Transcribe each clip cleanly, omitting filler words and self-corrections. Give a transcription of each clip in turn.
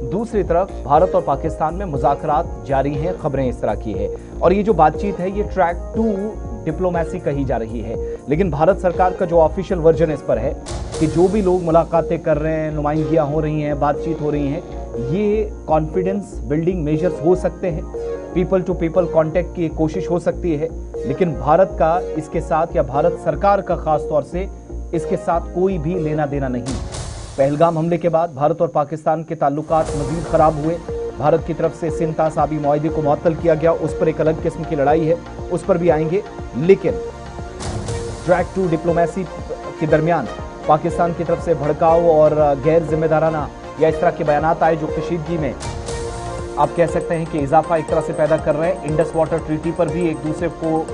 दूसरी तरफ भारत और पाकिस्तान में मुज़ाकरात जारी हैं, खबरें इस तरह की है। और ये जो बातचीत है ये ट्रैक 2 डिप्लोमेसी कही जा रही है। लेकिन भारत सरकार का जो ऑफिशियल वर्जन इस पर है कि जो भी लोग मुलाकातें कर रहे हैं, नुमाइंदगियां हो रही हैं, बातचीत हो रही हैं, ये कॉन्फिडेंस बिल्डिंग मेजर्स हो सकते हैं, पीपल टू पीपल कांटेक्ट की कोशिश हो सकती है। लेकिन भारत का इसके साथ या भारत सरकार का खास तौर से इसके साथ कोई भी लेना देना नहीं। पहलगाम हमले के बाद भारत और पाकिस्तान के ताल्लुकात मजीद खराब हुए। भारत की तरफ से सिंता साबी मुआहदे को मुअत्तल किया गया, उस पर एक अलग किस्म की लड़ाई है, उस पर भी आएंगे। लेकिन ट्रैक 2 डिप्लोमेसी के दरमियान पाकिस्तान की तरफ से भड़काव और गैर जिम्मेदाराना या इस तरह के बयानात आए जो कशीदगी में आप कह सकते हैं कि इजाफा एक तरह से पैदा कर रहे हैं। इंडस वाटर ट्रीटी पर भी एक दूसरे को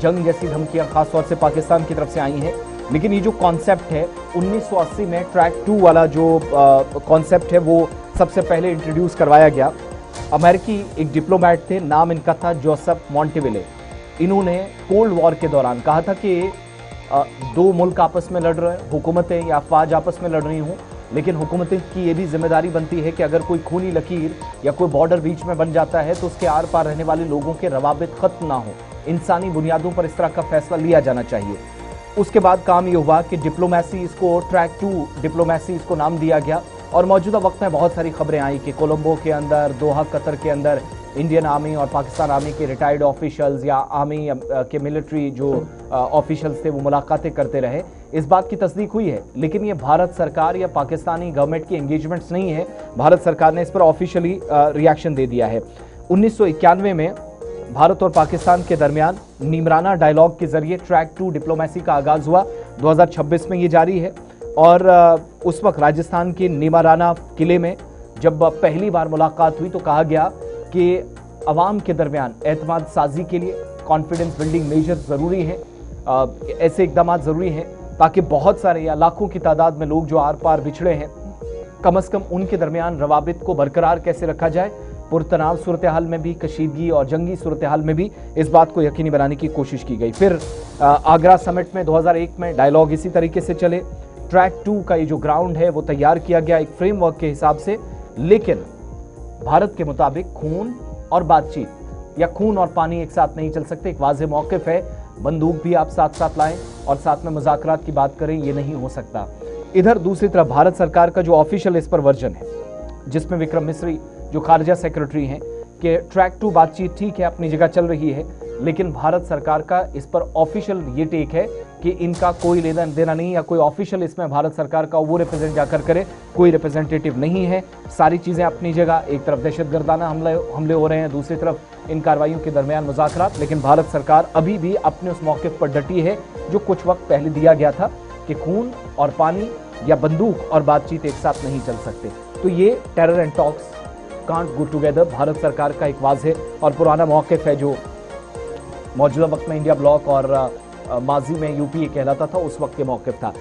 जंग जैसी धमकियां खासतौर से पाकिस्तान की तरफ से आई हैं। लेकिन ये जो कॉन्सेप्ट है 1980 में ट्रैक 2 वाला जो कॉन्सेप्ट है वो सबसे पहले इंट्रोड्यूस करवाया गया। अमेरिकी एक डिप्लोमेट थे, नाम इनका था जोसेफ मॉन्टेविले। इन्होंने कोल्ड वॉर के दौरान कहा था कि दो मुल्क आपस में लड़ रहे हैं, हुकूमतें या अफवाज आपस में लड़ रही हूँ, लेकिन हुकूमतें की ये भी जिम्मेदारी बनती है कि अगर कोई खूनी लकीर या कोई बॉर्डर बीच में बन जाता है तो उसके आर पार रहने वाले लोगों के रवाबित खत्म ना हो। इंसानी बुनियादों पर इस तरह का फैसला लिया जाना चाहिए। उसके बाद काम ये हुआ कि डिप्लोमेसी, इसको ट्रैक 2 डिप्लोमेसी इसको नाम दिया गया। और मौजूदा वक्त में बहुत सारी खबरें आई कि कोलंबो के अंदर, दोहा कतर के अंदर इंडियन आर्मी और पाकिस्तान आर्मी के रिटायर्ड ऑफिशियल्स या आर्मी के मिलिट्री जो ऑफिशियल्स थे वो मुलाकातें करते रहे। इस बात की तस्दीक हुई है, लेकिन ये भारत सरकार या पाकिस्तानी गवर्नमेंट की एंगेजमेंट्स नहीं है। भारत सरकार ने इस पर ऑफिशियली रिएक्शन दे दिया है। 1991 में भारत और पाकिस्तान के दरमियान नीमराना डायलॉग के जरिए ट्रैक 2 डिप्लोमेसी का आगाज हुआ। 2026 में ये जारी है। और उस वक्त राजस्थान के नीमराना किले में जब पहली बार मुलाकात हुई तो कहा गया कि अवाम के दरमियान एतमाद साजी के लिए कॉन्फिडेंस बिल्डिंग मेजर ज़रूरी हैं, ऐसे इकदाम ज़रूरी हैं ताकि बहुत सारे या लाखों की तादाद में लोग जो आर पार बिछड़े हैं, कम अज़ कम उनके दरमियान रवाबित को बरकरार कैसे रखा जाए। पुरतनाव सूरत हाल में भी, कशीदगी और जंगी सूरत हाल में भी इस बात को यकीनी बनाने की कोशिश की गई। फिर आगरा समिट में 2001 में डायलॉग इसी तरीके से चले। ट्रैक 2 का ये जो ग्राउंड है वो तैयार किया गया एक फ्रेमवर्क के हिसाब से। लेकिन भारत के मुताबिक खून और बातचीत या खून और पानी एक साथ नहीं चल सकते। एक वाज़ेह मौक़िफ़ है, बंदूक भी आप साथ साथ लाएं और साथ में मुज़ाकरात की बात करें, ये नहीं हो सकता। इधर दूसरी तरफ भारत सरकार का जो ऑफिशियल इस पर वर्जन है, जिसमें विक्रम मिस्री जो खारजा सेक्रेटरी हैं, कि ट्रैक 2 बातचीत ठीक है, अपनी जगह चल रही है, लेकिन भारत सरकार का इस पर ऑफिशियल ये टेक है कि इनका कोई लेना देना नहीं, या कोई ऑफिशियल इसमें भारत सरकार का वो रिप्रेजेंट जाकर करे, कोई रिप्रेजेंटेटिव नहीं है। सारी चीज़ें अपनी जगह, एक तरफ दहशतगर्दाना हमले हो रहे हैं, दूसरी तरफ इन कार्रवाइयों के दरमियान मुज़ाकरात। लेकिन भारत सरकार अभी भी अपने उस मौक़िफ़ पर डटी है जो कुछ वक्त पहले दिया गया था कि खून और पानी या बंदूक और बातचीत एक साथ नहीं चल सकते। तो ये terror and talks can't go together Bharat सरकार का एक वाज़ेह और पुराना मौक़िफ़ है जो मौजूदा वक्त में इंडिया ब्लॉक और माजी में यूपीए कहलाता था, उस वक्त के मौक़िफ़ था।